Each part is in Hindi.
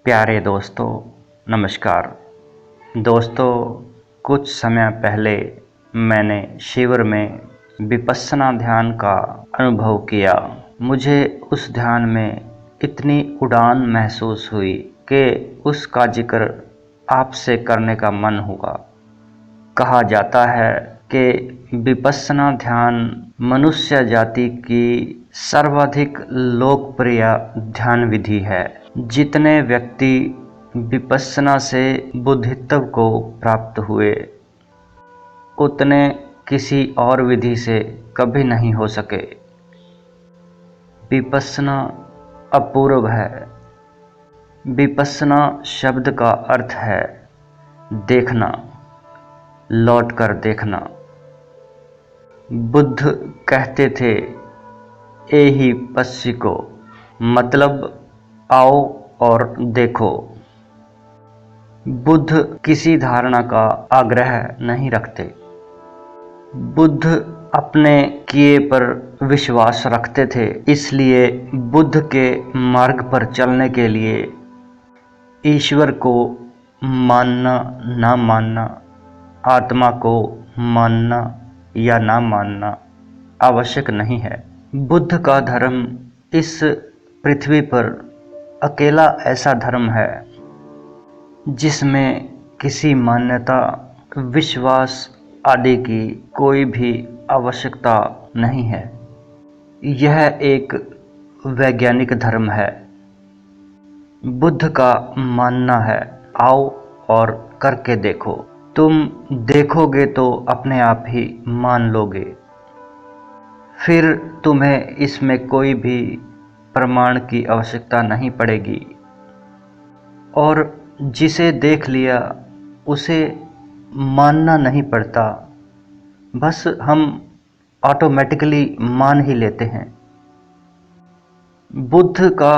प्यारे दोस्तों, नमस्कार। दोस्तों, कुछ समय पहले मैंने शिविर में विपश्यना ध्यान का अनुभव किया। मुझे उस ध्यान में इतनी उड़ान महसूस हुई कि उसका जिक्र आपसे करने का मन हुआ। कहा जाता है कि विपश्यना ध्यान मनुष्य जाति की सर्वाधिक लोकप्रिय ध्यान विधि है। जितने व्यक्ति विपश्यना से बुद्धित्व को प्राप्त हुए, उतने किसी और विधि से कभी नहीं हो सके। विपश्यना अपूर्व है। विपश्यना शब्द का अर्थ है देखना, लौट कर देखना। बुद्ध कहते थे एहि पश्चिको, मतलब आओ और देखो। बुद्ध किसी धारणा का आग्रह नहीं रखते। बुद्ध अपने किए पर विश्वास रखते थे। इसलिए बुद्ध के मार्ग पर चलने के लिए ईश्वर को मानना ना मानना, आत्मा को मानना या ना मानना आवश्यक नहीं है। बुद्ध का धर्म इस पृथ्वी पर अकेला ऐसा धर्म है जिसमें किसी मान्यता, विश्वास आदि की कोई भी आवश्यकता नहीं है। यह एक वैज्ञानिक धर्म है। बुद्ध का मानना है आओ और करके देखो। तुम देखोगे तो अपने आप ही मान लोगे। फिर तुम्हें इसमें कोई भी प्रमाण की आवश्यकता नहीं पड़ेगी। और जिसे देख लिया उसे मानना नहीं पड़ता, बस हम ऑटोमेटिकली मान ही लेते हैं। बुद्ध का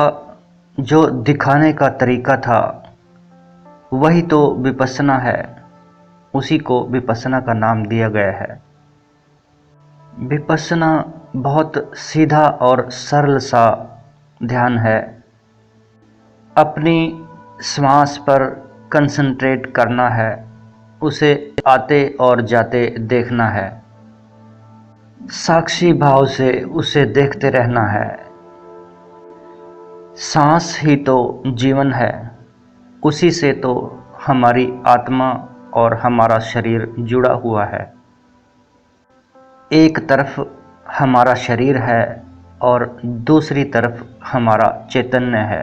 जो दिखाने का तरीका था वही तो विपश्यना है। उसी को विपश्यना का नाम दिया गया है। विपश्यना बहुत सीधा और सरल सा ध्यान है। अपनी श्वास पर कंसंट्रेट करना है, उसे आते और जाते देखना है, साक्षी भाव से उसे देखते रहना है। सांस ही तो जीवन है, उसी से तो हमारी आत्मा और हमारा शरीर जुड़ा हुआ है। एक तरफ हमारा शरीर है और दूसरी तरफ हमारा चैतन्य है।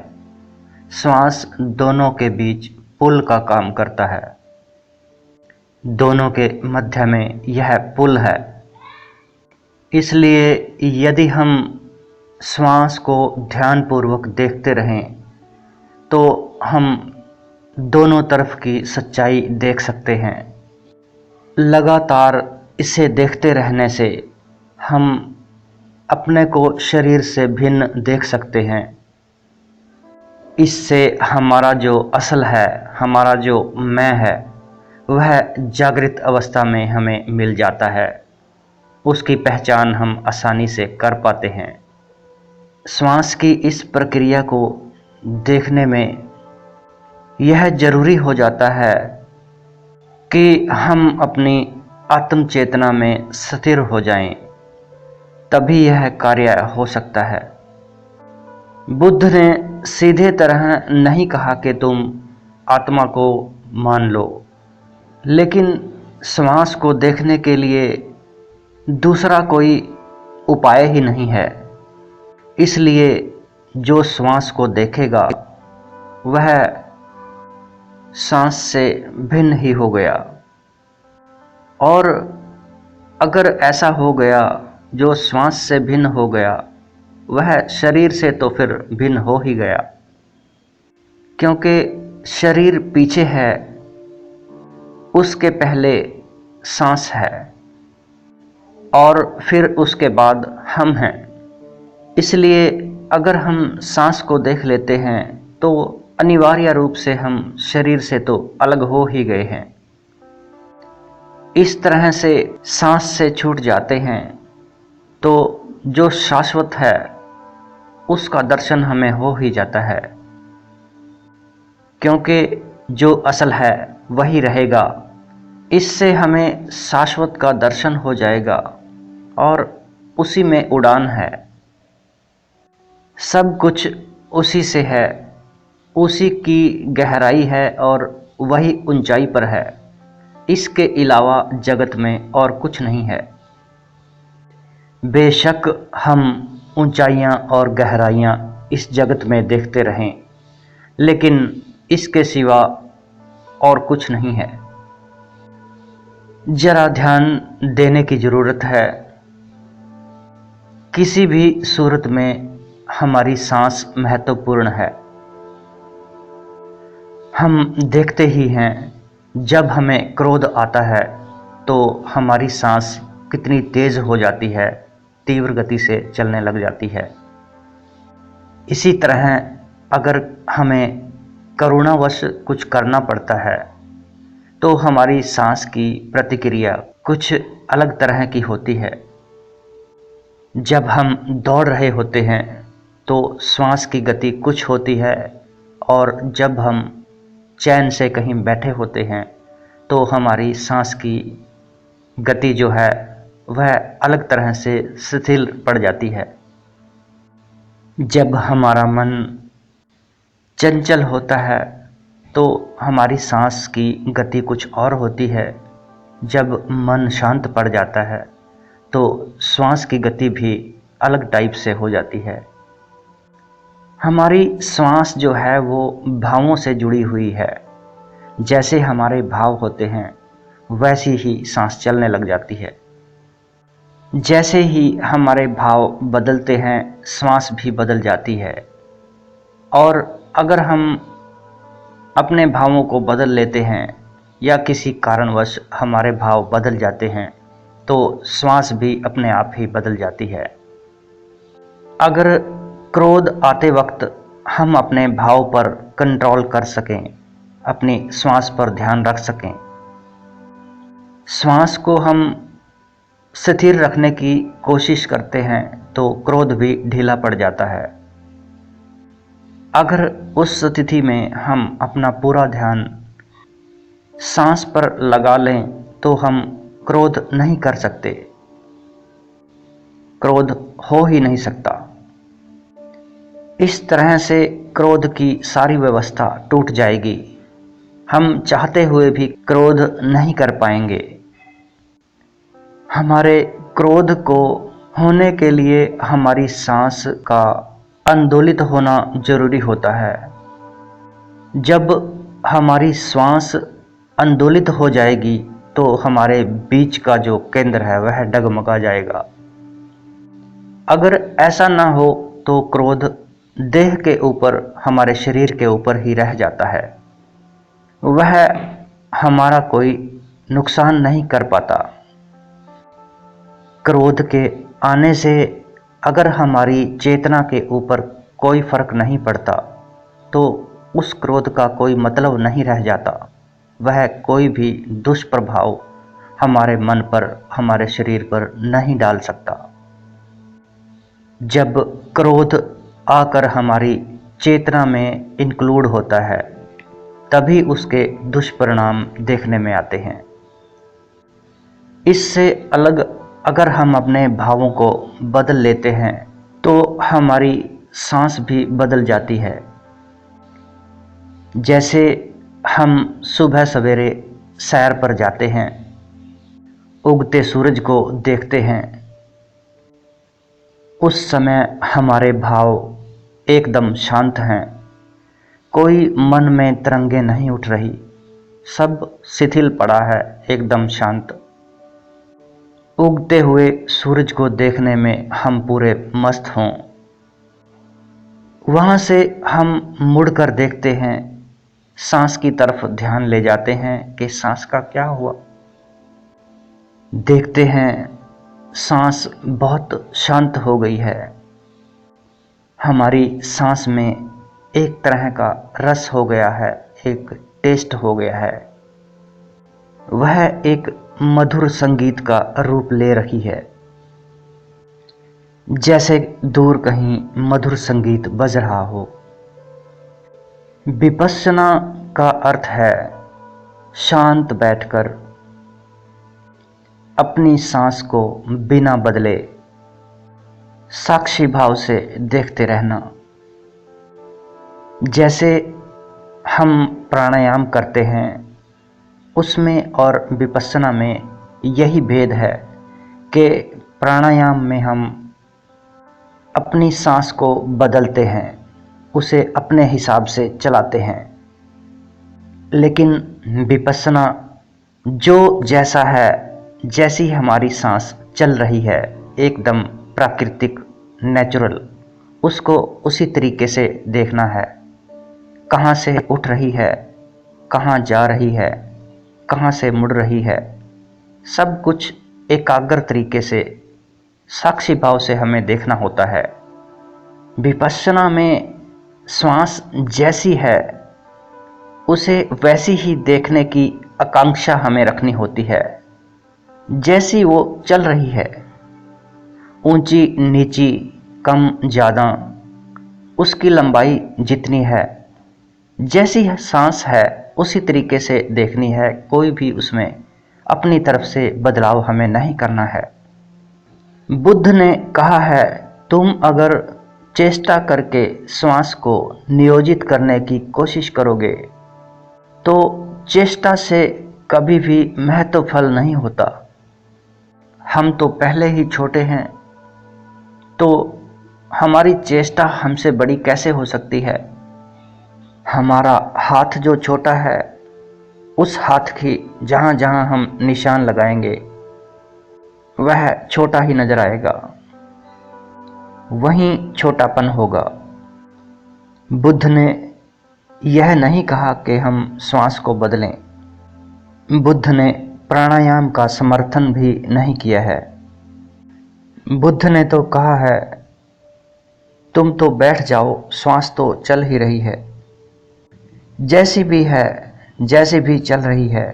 श्वास दोनों के बीच पुल का काम करता है। दोनों के मध्य में यह पुल है। इसलिए यदि हम श्वास को ध्यानपूर्वक देखते रहें तो हम दोनों तरफ की सच्चाई देख सकते हैं। लगातार इसे देखते रहने से हम अपने को शरीर से भिन्न देख सकते हैं। इससे हमारा जो असल है, हमारा जो मैं है, वह जागृत अवस्था में हमें मिल जाता है। उसकी पहचान हम आसानी से कर पाते हैं। श्वास की इस प्रक्रिया को देखने में यह जरूरी हो जाता है कि हम अपनी आत्म चेतना में स्थिर हो जाएं, तभी यह कार्य हो सकता है। बुद्ध ने सीधे तरह नहीं कहा कि तुम आत्मा को मान लो, लेकिन श्वास को देखने के लिए दूसरा कोई उपाय ही नहीं है। इसलिए जो श्वास को देखेगा वह सांस से भिन्न ही हो गया। और अगर ऐसा हो गया, जो श्वास से भिन्न हो गया, वह शरीर से तो फिर भिन्न हो ही गया, क्योंकि शरीर पीछे है, उसके पहले सांस है और फिर उसके बाद हम हैं। इसलिए अगर हम सांस को देख लेते हैं तो अनिवार्य रूप से हम शरीर से तो अलग हो ही गए हैं। इस तरह से सांस से छूट जाते हैं तो जो शाश्वत है उसका दर्शन हमें हो ही जाता है। क्योंकि जो असल है वही रहेगा। इससे हमें शाश्वत का दर्शन हो जाएगा और उसी में उड़ान है। सब कुछ उसी से है, उसी की गहराई है और वही ऊंचाई पर है। इसके अलावा जगत में और कुछ नहीं है। बेशक हम ऊंचाइयां और गहराइयां इस जगत में देखते रहें, लेकिन इसके सिवा और कुछ नहीं है। जरा ध्यान देने की ज़रूरत है। किसी भी सूरत में हमारी सांस महत्वपूर्ण है। हम देखते ही हैं, जब हमें क्रोध आता है तो हमारी सांस कितनी तेज़ हो जाती है, तीव्र गति से चलने लग जाती है। इसी तरह अगर हमें करुणावश कुछ करना पड़ता है तो हमारी सांस की प्रतिक्रिया कुछ अलग तरह की होती है। जब हम दौड़ रहे होते हैं तो श्वास की गति कुछ होती है, और जब हम चैन से कहीं बैठे होते हैं तो हमारी सांस की गति जो है वह अलग तरह से शिथिल पड़ जाती है। जब हमारा मन चंचल होता है तो हमारी सांस की गति कुछ और होती है। जब मन शांत पड़ जाता है तो श्वास की गति भी अलग टाइप से हो जाती है। हमारी श्वास जो है वो भावों से जुड़ी हुई है। जैसे हमारे भाव होते हैं वैसी ही सांस चलने लग जाती है। जैसे ही हमारे भाव बदलते हैं, श्वास भी बदल जाती है। और अगर हम अपने भावों को बदल लेते हैं या किसी कारणवश हमारे भाव बदल जाते हैं तो श्वास भी अपने आप ही बदल जाती है। अगर क्रोध आते वक्त हम अपने भाव पर कंट्रोल कर सकें, अपनी श्वास पर ध्यान रख सकें, श्वास को हम स्थिर रखने की कोशिश करते हैं तो क्रोध भी ढीला पड़ जाता है। अगर उस स्थिति में हम अपना पूरा ध्यान सांस पर लगा लें तो हम क्रोध नहीं कर सकते, क्रोध हो ही नहीं सकता। इस तरह से क्रोध की सारी व्यवस्था टूट जाएगी। हम चाहते हुए भी क्रोध नहीं कर पाएंगे। हमारे क्रोध को होने के लिए हमारी सांस का आंदोलित होना जरूरी होता है। जब हमारी श्वास आंदोलित हो जाएगी तो हमारे बीच का जो केंद्र है वह डगमगा जाएगा। अगर ऐसा ना हो तो क्रोध देह के ऊपर, हमारे शरीर के ऊपर ही रह जाता है। वह हमारा कोई नुकसान नहीं कर पाता। क्रोध के आने से अगर हमारी चेतना के ऊपर कोई फर्क नहीं पड़ता तो उस क्रोध का कोई मतलब नहीं रह जाता। वह कोई भी दुष्प्रभाव हमारे मन पर, हमारे शरीर पर नहीं डाल सकता। जब क्रोध आकर हमारी चेतना में इंक्लूड होता है तभी उसके दुष्परिणाम देखने में आते हैं। इससे अलग अगर हम अपने भावों को बदल लेते हैं तो हमारी सांस भी बदल जाती है। जैसे हम सुबह सवेरे सैर पर जाते हैं, उगते सूरज को देखते हैं, उस समय हमारे भाव एकदम शांत हैं। कोई मन में तरंगे नहीं उठ रही, सब शिथिल पड़ा है, एकदम शांत। उगते हुए सूरज को देखने में हम पूरे मस्त हों। वहाँ से हम मुड़कर देखते हैं, सांस की तरफ ध्यान ले जाते हैं कि सांस का क्या हुआ। देखते हैं सांस बहुत शांत हो गई है। हमारी सांस में एक तरह का रस हो गया है, एक टेस्ट हो गया है। वह एक मधुर संगीत का रूप ले रही है। जैसे दूर कहीं मधुर संगीत बज रहा हो। विपश्यना का अर्थ है शांत बैठकर अपनी सांस को बिना बदले साक्षी भाव से देखते रहना। जैसे हम प्राणायाम करते हैं उसमें और विपश्यना में यही भेद है कि प्राणायाम में हम अपनी सांस को बदलते हैं, उसे अपने हिसाब से चलाते हैं, लेकिन विपश्यना जो जैसा है, जैसी हमारी सांस चल रही है एकदम प्राकृतिक नेचुरल, उसको उसी तरीके से देखना है। कहाँ से उठ रही है, कहाँ जा रही है, कहाँ से मुड़ रही है, सब कुछ एकाग्र तरीके से साक्षी भाव से हमें देखना होता है। विपश्यना में श्वास जैसी है उसे वैसी ही देखने की आकांक्षा हमें रखनी होती है, जैसी वो चल रही है, ऊंची नीची कम ज़्यादा, उसकी लंबाई जितनी है, जैसी सांस है उसी तरीके से देखनी है। कोई भी उसमें अपनी तरफ से बदलाव हमें नहीं करना है। बुद्ध ने कहा है, तुम अगर चेष्टा करके श्वास को नियोजित करने की कोशिश करोगे तो चेष्टा से कभी भी महत्व फल नहीं होता। हम तो पहले ही छोटे हैं, तो हमारी चेष्टा हमसे बड़ी कैसे हो सकती है। हमारा हाथ जो छोटा है, उस हाथ की जहाँ जहाँ हम निशान लगाएंगे वह छोटा ही नजर आएगा, वहीं छोटापन होगा। बुद्ध ने यह नहीं कहा कि हम श्वास को बदलें। बुद्ध ने प्राणायाम का समर्थन भी नहीं किया है। बुद्ध ने तो कहा है, तुम तो बैठ जाओ, श्वास तो चल ही रही है, जैसी भी है, जैसी भी चल रही है,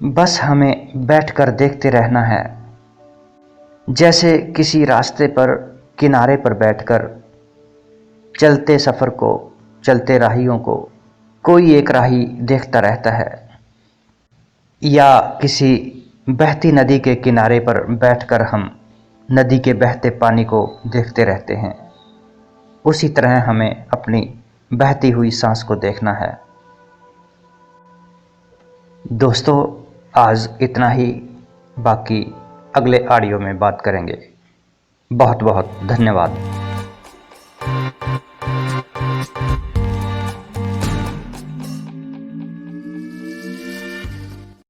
बस हमें बैठकर देखते रहना है। जैसे किसी रास्ते पर किनारे पर बैठकर चलते सफ़र को, चलते राहियों को कोई एक राही देखता रहता है, या किसी बहती नदी के किनारे पर बैठकर हम नदी के बहते पानी को देखते रहते हैं, उसी तरह हमें अपनी बहती हुई सांस को देखना है। दोस्तों, आज इतना ही, बाकी अगले ऑडियो में बात करेंगे। बहुत बहुत धन्यवाद।